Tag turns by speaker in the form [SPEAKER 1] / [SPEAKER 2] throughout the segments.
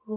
[SPEAKER 1] Hi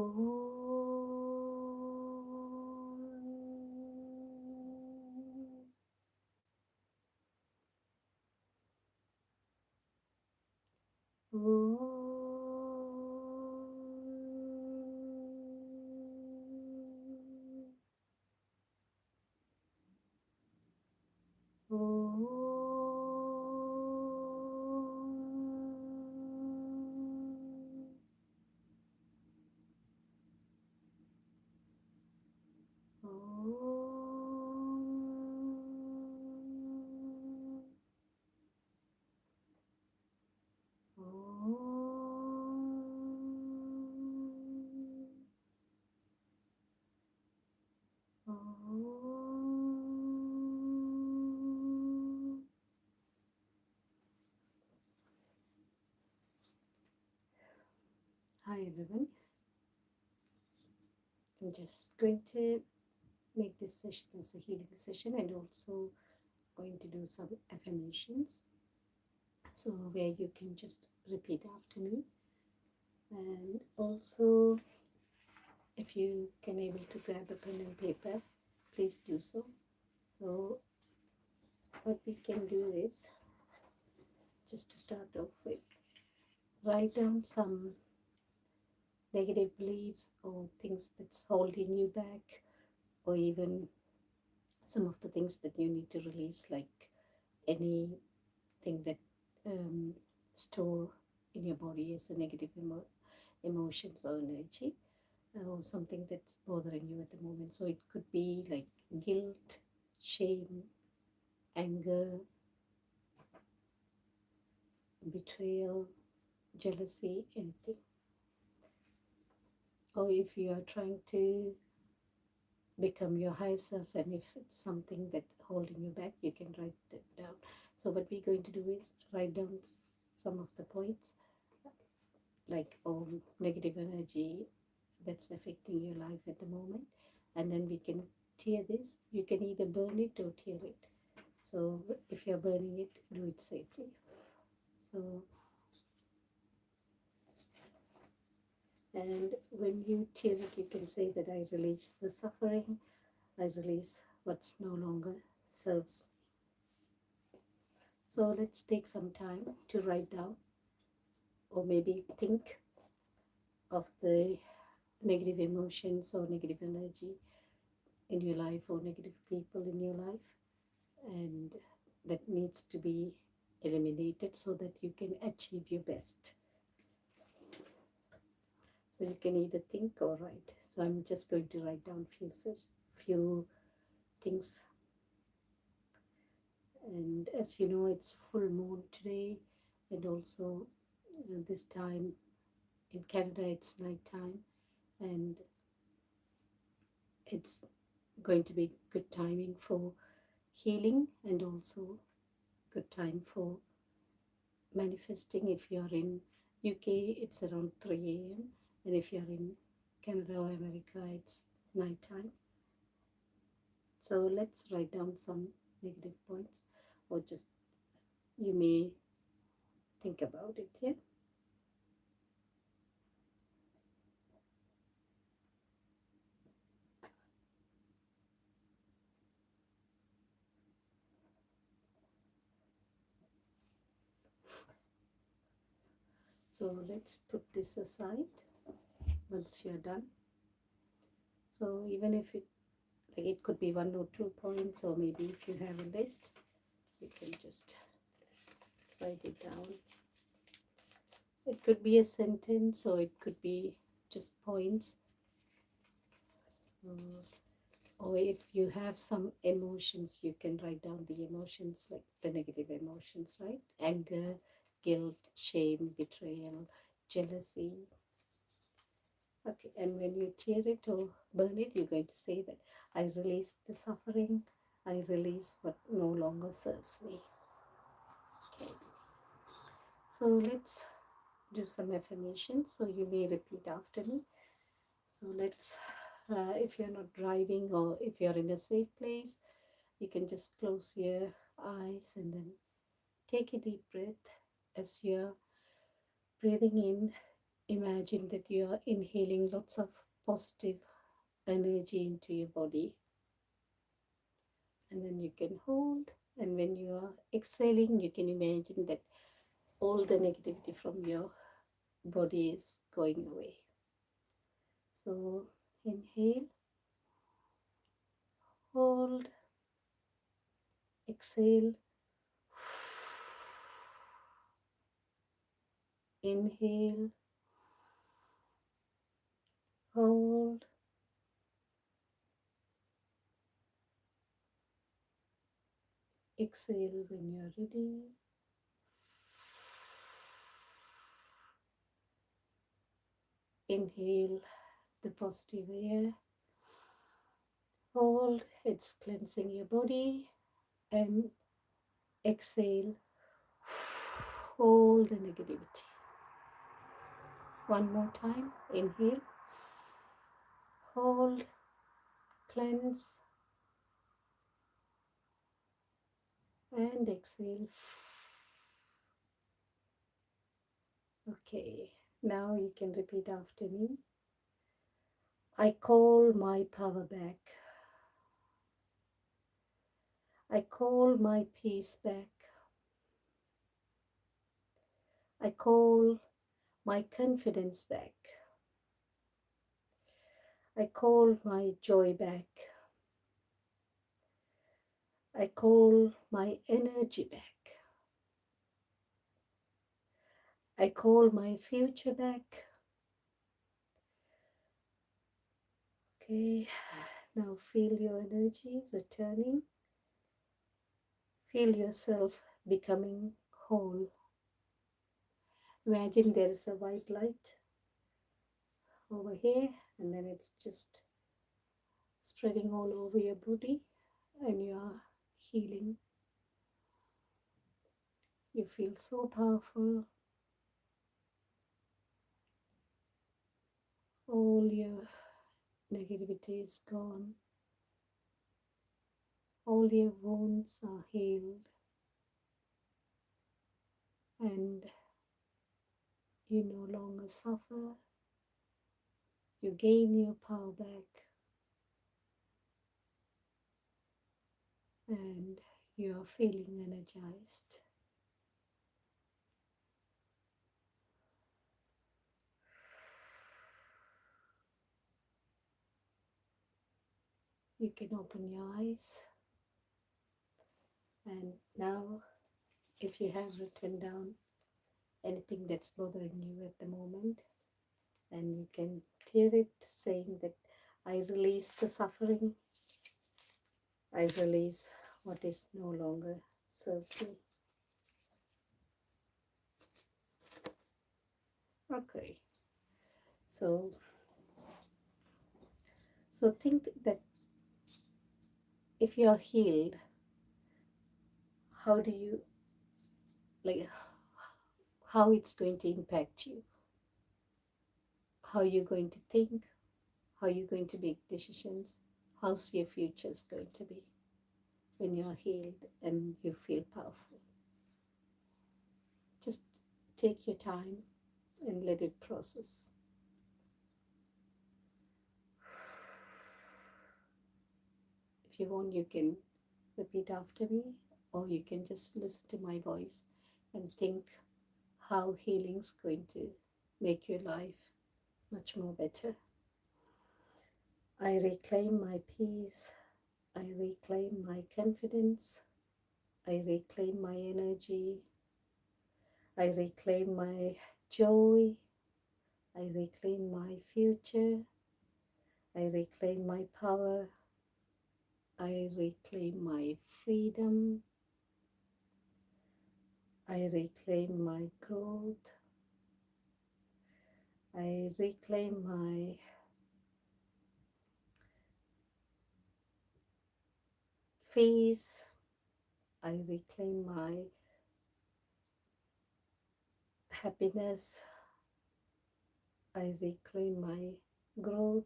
[SPEAKER 1] everyone, I'm just going to make this session as a healing session and also going to do some affirmations. So where you can just repeat after me, and also if you can able to grab a pen and paper, please do so. So what we can do is, just to start off with, write down some negative beliefs or things that's holding you back, or even some of the things that you need to release, like anything that store in your body as a negative emotions or energy, or something that's bothering you at the moment. So it could be like guilt, shame, anger, betrayal, jealousy, anything. Or if you are trying to become your higher self, and if it's something that holding you back, you can write it down. So what we're going to do is write down some of the points, like negative energy that's affecting your life at the moment, and then we can tear this. You can either burn it or tear it. So if you're burning it, do it safely. So, and when you tear it, you can say that I release the suffering, I release what's no longer serves me. So let's take some time to write down, or maybe think of the negative emotions or negative energy in your life, or negative people in your life, and that needs to be eliminated so that you can achieve your best. So you can either think or write. So I'm just going to write down few things. And as you know, it's full moon today, and also this time in Canada it's night time, and it's going to be good timing for healing, and also good time for manifesting. If you're in UK, it's around 3 a.m. and if you're in Canada or America, it's night time. So let's write down some negative points, or just you may think about it. Yeah. So let's put this aside once you're done. So even if it could be 1 or 2 points, or maybe if you have a list, you can just write it down. It could be a sentence, or it could be just points. Or if you have some emotions, you can write down the emotions, like the negative emotions, right? Anger, guilt, shame, betrayal, jealousy. Okay, and when you tear it or burn it, you're going to say that I release the suffering, I release what no longer serves me. Okay, so let's do some affirmations. So you may repeat after me. So let's, if you're not driving, or if you're in a safe place, you can just close your eyes and then take a deep breath as you're breathing in Imagine that you are inhaling lots of positive energy into your body, and then you can hold. And when you are exhaling, you can imagine that all the negativity from your body is going away. So inhale, hold, exhale, inhale, hold, exhale when you're ready. Inhale the positive air, hold, it's cleansing your body, and exhale all the negativity. One more time, inhale, hold, cleanse, and exhale. Okay, now you can repeat after me. I call my power back. I call my peace back. I call my confidence back. I call my joy back. I call my energy back. I call my future back. Okay, now feel your energy returning. Feel yourself becoming whole. Imagine there is a white light over here, and then it's just spreading all over your body, and you are healing. You feel so powerful. All your negativity is gone. All your wounds are healed, and you no longer suffer. You gain your power back, and you are feeling energized. You can open your eyes, and now if you have written down anything that's bothering you at the moment, and you can clear it, saying that I release the suffering, I release what is no longer serves me. Okay, so think that if you are healed, how do you, like, how it's going to impact you, how you're going to think, how you're going to make decisions, how's your future is going to be when you're healed and you feel powerful. Just take your time and let it process. If you want, you can repeat after me, or you can just listen to my voice and think how healing's going to make your life much more better. I reclaim my peace. I reclaim my confidence. I reclaim my energy. I reclaim my joy. I reclaim my future. I reclaim my power. I reclaim my freedom. I reclaim my growth. I reclaim my peace. I reclaim my happiness. I reclaim my growth.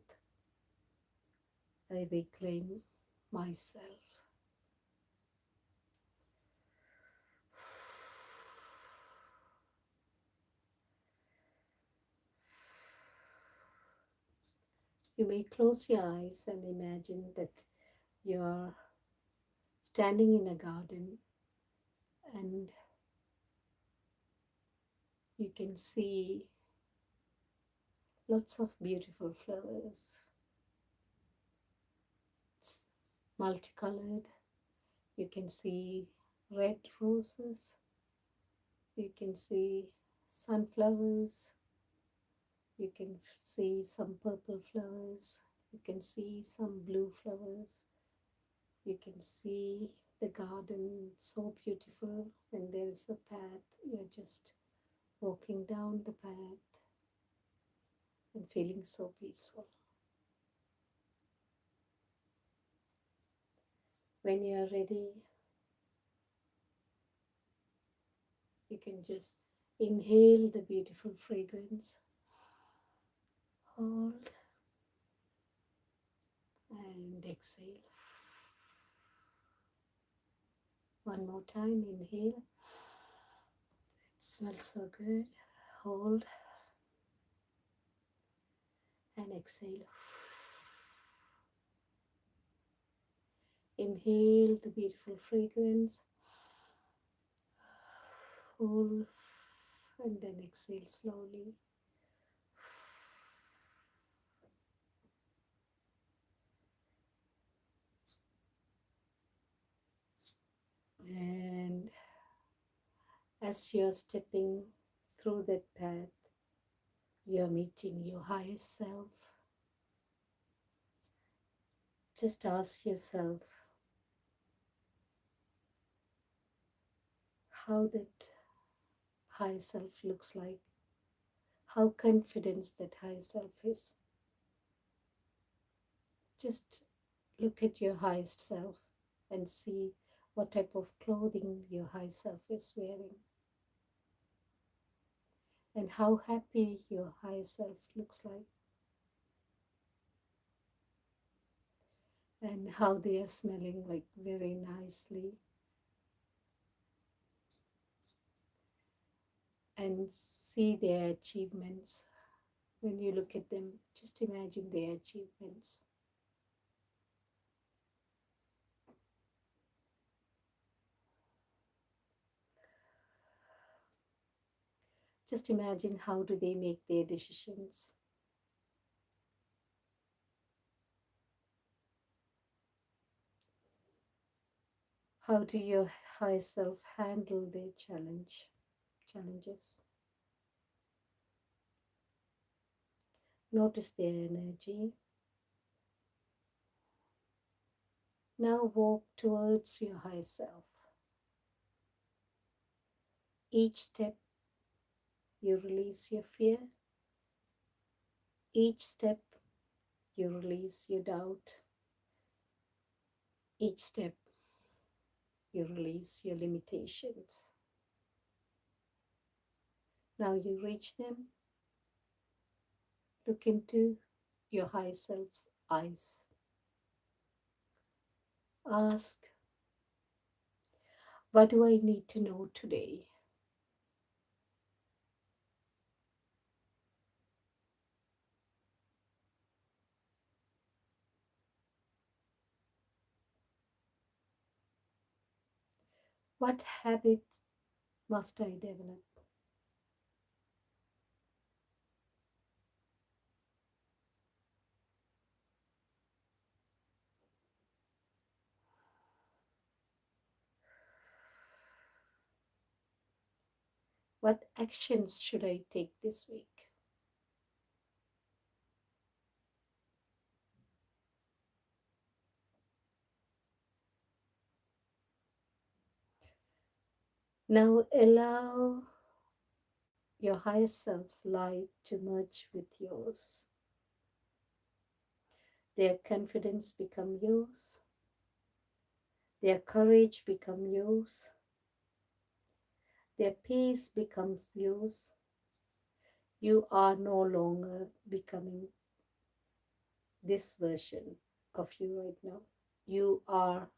[SPEAKER 1] I reclaim myself. You may close your eyes and imagine that you're standing in a garden and you can see lots of beautiful flowers. It's multicolored. You can see red roses, you can see sunflowers, you can see some purple flowers, you can see some blue flowers, you can see the garden so beautiful, and there is a path. You're just walking down the path and feeling so peaceful. When you are ready, you can just inhale the beautiful fragrance, hold, and exhale. One more time, inhale. It smells so good. Hold and exhale. Inhale the beautiful fragrance. Hold and then exhale slowly. And as you're stepping through that path, you're meeting your higher self. Just ask yourself how that higher self looks like, how confident that higher self is. Just look at your highest self and see what type of clothing your high self is wearing and how happy your high self looks like and how they are smelling like very nicely, and see their achievements. When you look at them, just imagine their achievements. Just imagine how do they make their decisions. How do your high self handle their challenges? Notice their energy. Now walk towards your high self. Each step you release your fear. Each step you release your doubt. Each step you release your limitations. Now you reach them. Look into your high self's eyes. Ask, what do I need to know today? What habits must I develop? What actions should I take this week? Now allow your higher self's light to merge with yours. Their confidence become yours. Their courage become yours. Their peace becomes yours. You are no longer becoming this version of you right now. You are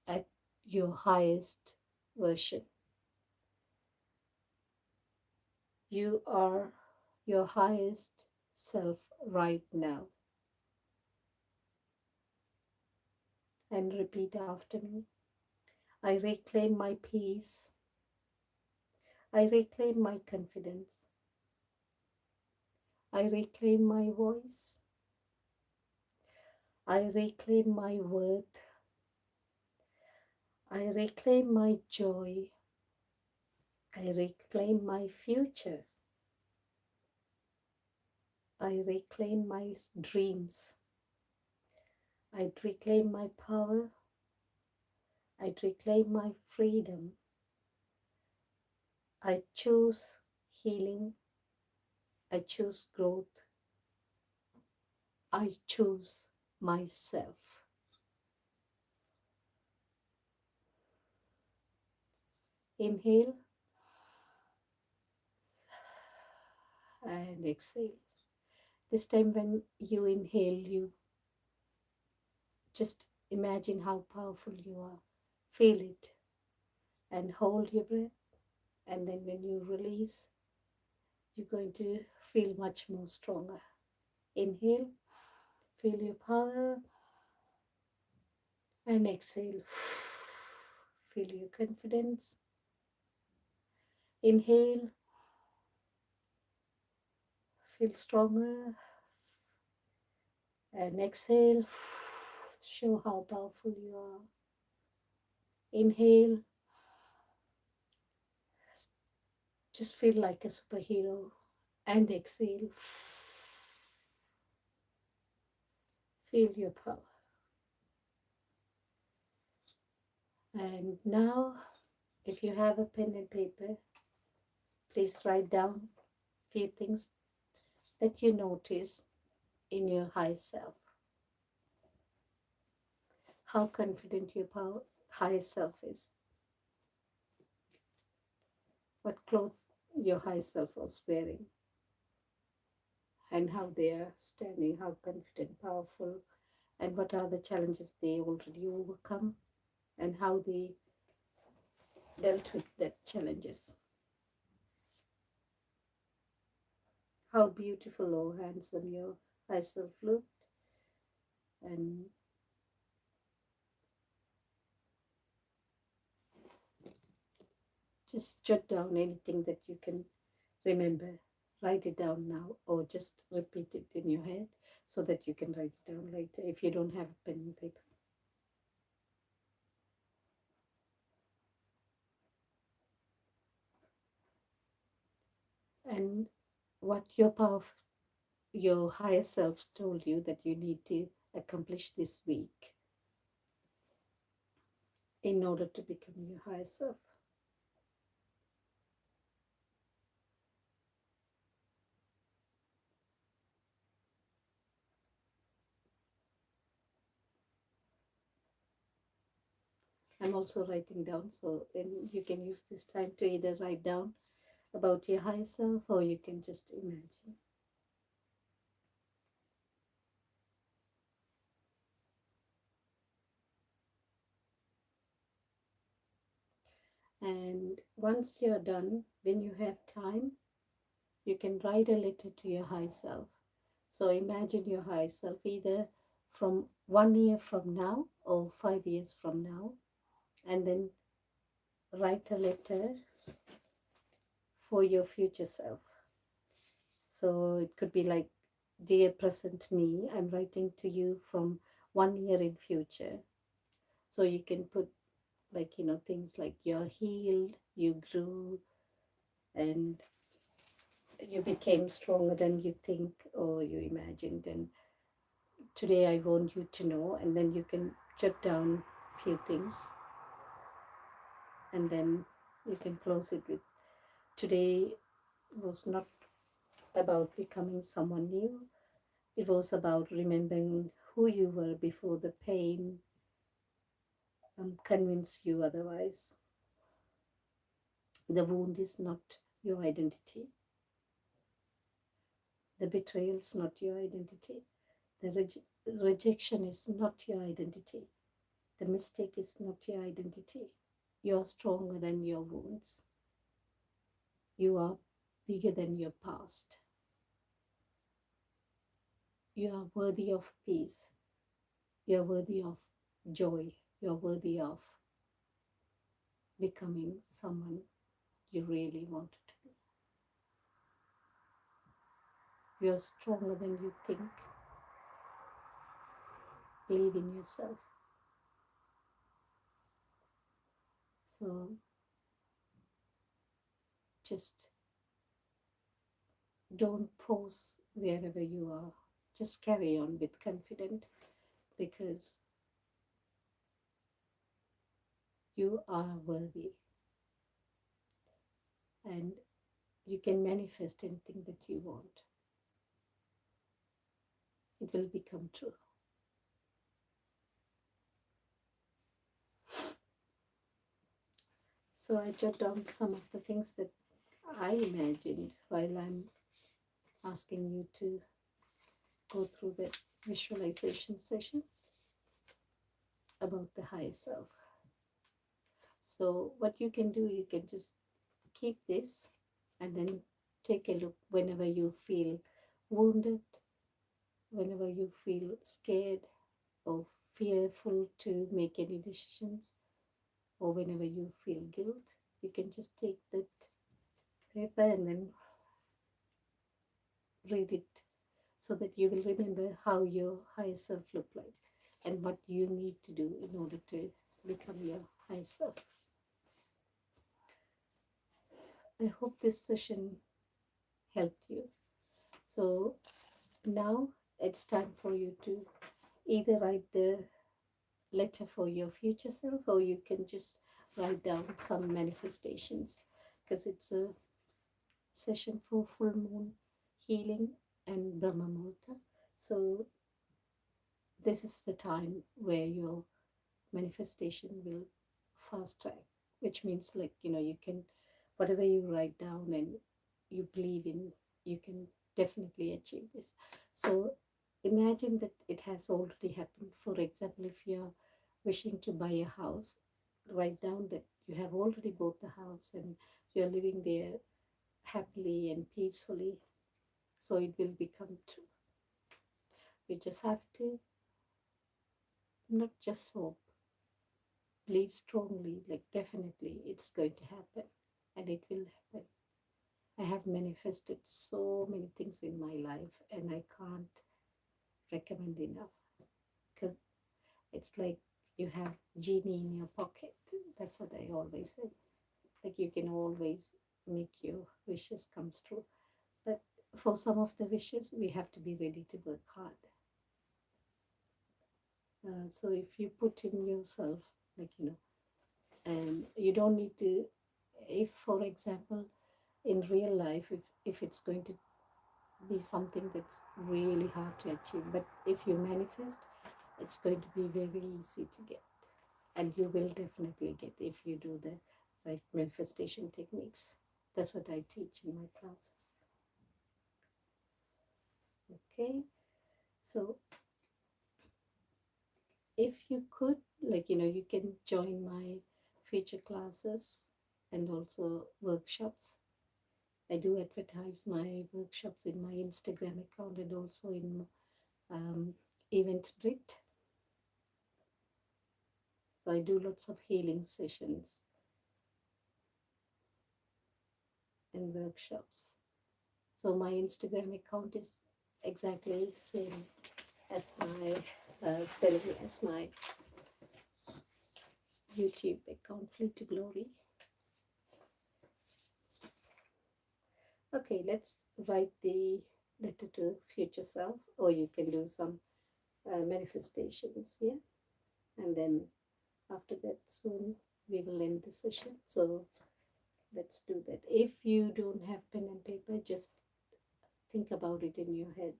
[SPEAKER 1] at your highest version. You are your highest self right now. and repeat after me. I reclaim my peace. I reclaim my confidence. I reclaim my voice. I reclaim my worth. I reclaim my joy. I reclaim my future. I reclaim my dreams. I reclaim my power. I reclaim my freedom. I choose healing. I choose growth. I choose myself. Inhale and exhale. This time, when you inhale, you just imagine how powerful you are. Feel it and hold your breath. And then, when you release, you're going to feel much more stronger. Inhale, feel your power, and exhale, feel your confidence. Inhale, feel stronger, and exhale, show how powerful you are. Inhale, just feel like a superhero, and exhale, feel your power. And now, if you have a pen and paper, please write down a few things that you notice in your high self. How confident your high self is. What clothes your high self was wearing. And how they are standing, how confident, powerful, and what are the challenges they already overcome, and how they dealt with that challenges. How beautiful or handsome your high self looked, and just jot down anything that you can remember. Write it down now, or just repeat it in your head so that you can write it down later if you don't have a pen and paper. And what your higher self told you that you need to accomplish this week in order to become your higher self. I'm also writing down, so then you can use this time to either write down about your higher self or you can just imagine. And once you're done, when you have time, you can write a letter to your higher self. So imagine your higher self either from 1 year from now or 5 years from now, and then write a letter for your future self. So it could be like, dear present me, I'm writing to you from 1 year in future. So you can put like, things like you're healed, you grew, and you became stronger than you think or you imagined. And today I want you to know, and then you can jot down a few things, and then you can close it with, today was not about becoming someone new. It was about remembering who you were before the pain convinced you otherwise. The wound is not your identity. The betrayal is not your identity. The rejection is not your identity. The mistake is not your identity. You are stronger than your wounds. You are bigger than your past. You are worthy of peace. You are worthy of joy. You're worthy of becoming someone you really wanted to be. You're stronger than you think. Believe in yourself. So just don't pause wherever you are. Just carry on with confidence because you are worthy and you can manifest anything that you want. It will become true. So I jot down some of the things that I imagined while I'm asking you to go through the visualization session about the higher self. So what you can do, you can just keep this and then take a look whenever you feel wounded, whenever you feel scared or fearful to make any decisions, or whenever you feel guilt, you can just take that paper and then read it so that you will remember how your higher self look like and what you need to do in order to become your higher self. I hope this session helped you. So now it's time for you to either write the letter for your future self or you can just write down some manifestations because it's a session for full moon healing and Brahma Muhurta. So this is the time where your manifestation will fast track, which means like you can whatever you write down and you believe in, you can definitely achieve this. So imagine that it has already happened. For example, if you're wishing to buy a house, write down that you have already bought the house and you're living there happily and peacefully, so it will become true. You just have to not just hope, believe strongly, like definitely it's going to happen and it will happen. I have manifested so many things in my life and I can't recommend enough because it's like you have genie in your pocket. That's what I always say. Like you can always make your wishes come true. But for some of the wishes, we have to be ready to work hard. So if you put in yourself, like, and you don't need to, if for example, in real life, if it's going to be something that's really hard to achieve, but if you manifest, it's going to be very easy to get. And you will definitely get if you do the right manifestation techniques. That's what I teach in my classes. Okay, so if you could, like, you can join my future classes and also workshops. I do advertise my workshops in my Instagram account and also in Eventbrite. So I do lots of healing sessions and workshops. So my Instagram account is exactly same as my spelling as my YouTube account, Fleet to Glory. Okay, let's write the letter to future self, or you can do some manifestations here, and then after that soon we will end the session. So let's do that. If you don't have pen and paper, just think about it in your head.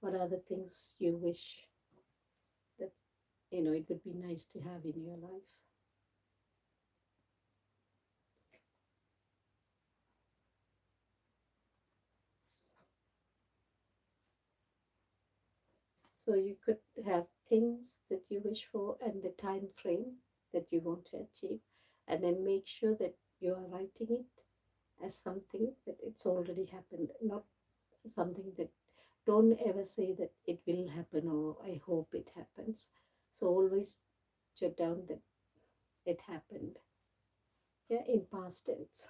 [SPEAKER 1] What are the things you wish that it would be nice to have in your life? So you could have things that you wish for and the time frame that you want to achieve, and then make sure that you are writing it as something that it's already happened, not something that, don't ever say that it will happen or I hope it happens. So always jot down that it happened. Yeah, in past tense.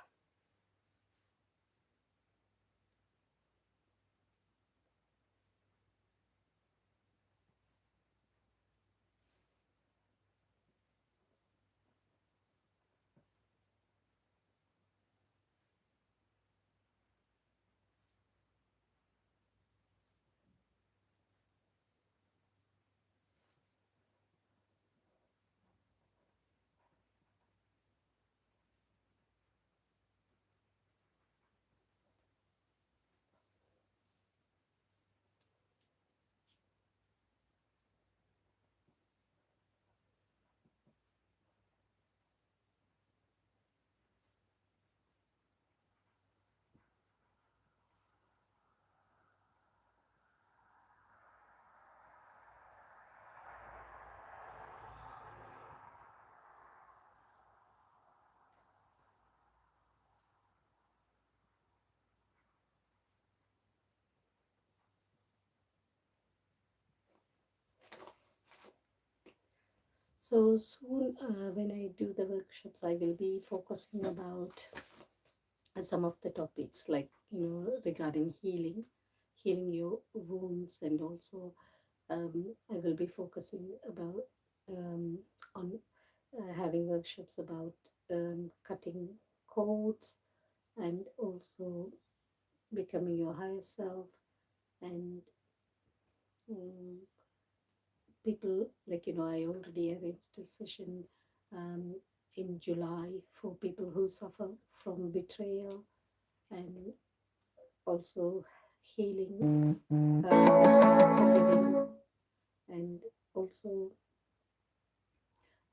[SPEAKER 1] So soon, when I do the workshops, I will be focusing about some of the topics, like regarding healing your wounds, and also I will be focusing about on having workshops about cutting codes, and also becoming your higher self, and um, people, like I already arranged a session um, in July for people who suffer from betrayal, and also healing, forgiving, and also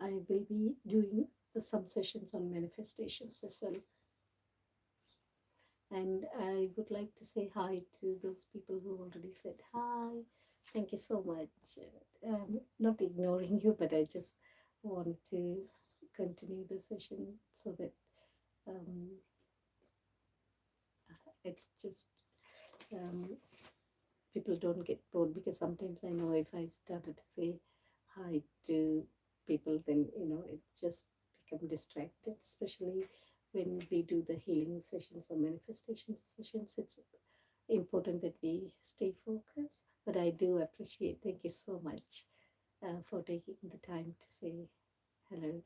[SPEAKER 1] I will be doing some sessions on manifestations as well. And I would like to say hi to those people who already said hi. Thank you so much. Not ignoring you, but I just want to continue the session so that um, it's just um, people don't get bored, because sometimes I know if I started to say hi to people, then it just become distracted, especially when we do the healing sessions or manifestation sessions. It's important that we stay focused. But I do appreciate, thank you so much for taking the time to say hello.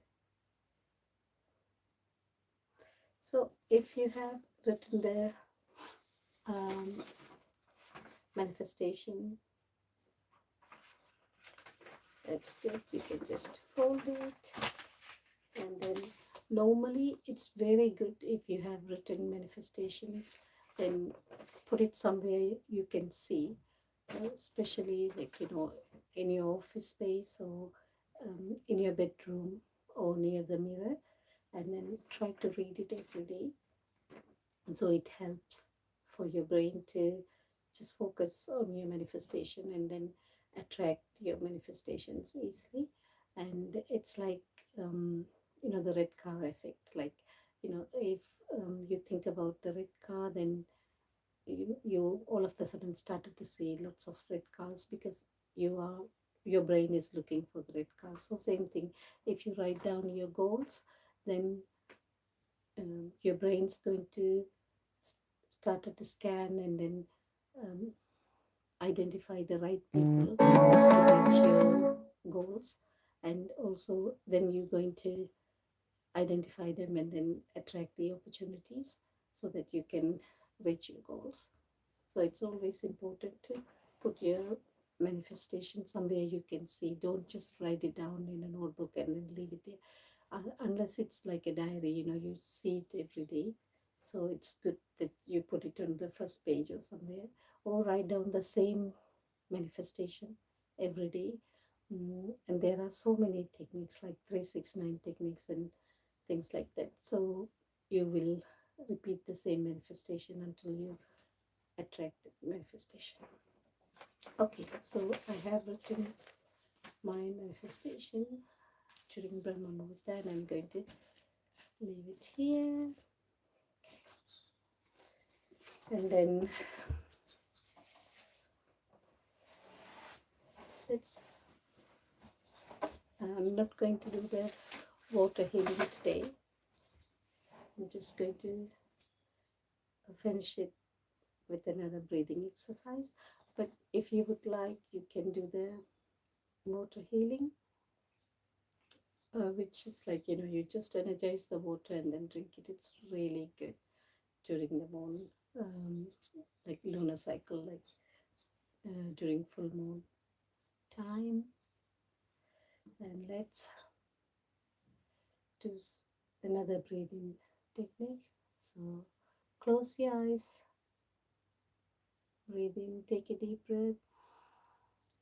[SPEAKER 1] So if you have written the um, manifestation, that's good. You can just fold it, and then normally it's very good if you have written manifestations, then put it somewhere you can see, especially like in your office space, or in your bedroom, or near the mirror, and then try to read it every day. So it helps for your brain to just focus on your manifestation, and then attract your manifestations easily. And it's like the red car effect. Like if you think about the red car, then you all of a sudden started to see lots of red cars, because your brain is looking for the red car. So same thing, if you write down your goals, then your brain's going to started to scan, and then um, identify the right people to reach your goals. And also then you're going to identify them, and then attract the opportunities so that you can reach your goals. So it's always important to put your manifestation somewhere you can see. Don't just write it down in a notebook and then leave it there. Unless it's like a diary, you see it every day. So it's good that you put it on the first page or somewhere, or write down the same manifestation every day. And there are so many techniques, like 369 techniques and things like that. So you will repeat the same manifestation until you attract manifestation. Okay, so I have written my manifestation during Brahma Muhurta, and I'm going to leave it here. And then let's I'm not going to do the water healing today. I'm just going to finish it with another breathing exercise. But if you would like, you can do the water healing, which is like, you just energize the water and then drink it. It's really good during the moon, like lunar cycle, like during full moon time. And let's do another breathing technique. So close your eyes, breathe in, take a deep breath,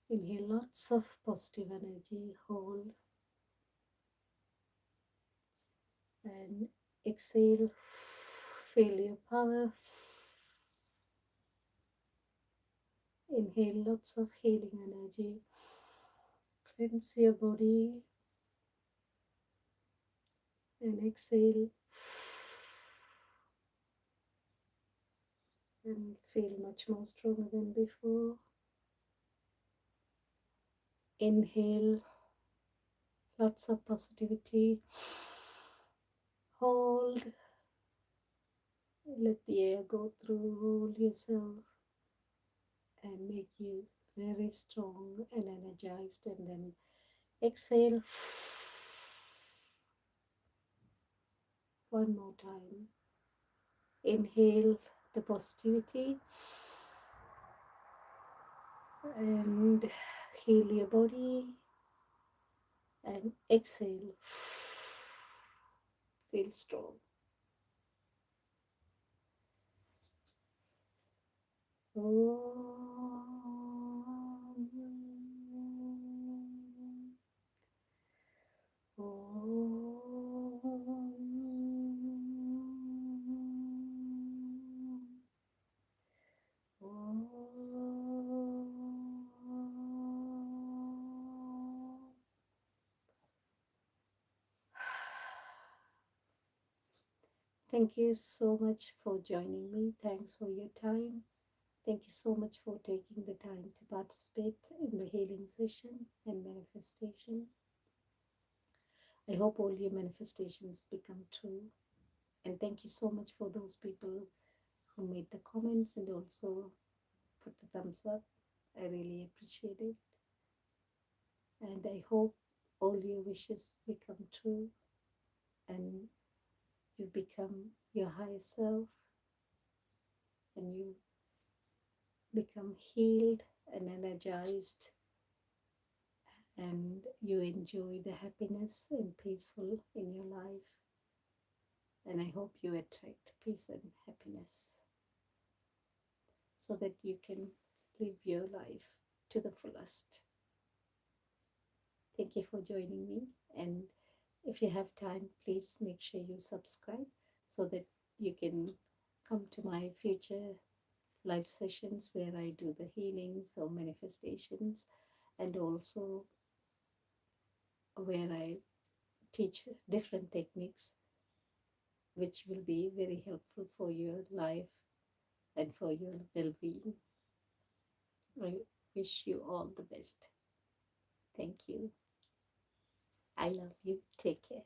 [SPEAKER 1] inhale lots of positive energy, hold, and exhale, feel your power, inhale lots of healing energy, cleanse your body, and exhale and feel much more stronger than before. Inhale lots of positivity, hold, let the air go through, hold yourself and make you very strong and energized, and then exhale one more time. Inhale the positivity and heal your body, and exhale, feel strong. Thank you so much for joining me. Thanks for your time. Thank you so much for taking the time to participate in the healing session and manifestation. I hope all your manifestations become true. And thank you so much for those people who made the comments and also put the thumbs up. I really appreciate it. And I hope all your wishes become true and you become your higher self and you become healed and energized and you enjoy the happiness and peaceful in your life. And I hope you attract peace and happiness so that you can live your life to the fullest. Thank you for joining me, and if you have time, please make sure you subscribe so that you can come to my future live sessions where I do the healings or manifestations, and also where I teach different techniques which will be very helpful for your life and for your well-being. I wish you all the best. Thank you. I love you. Take care.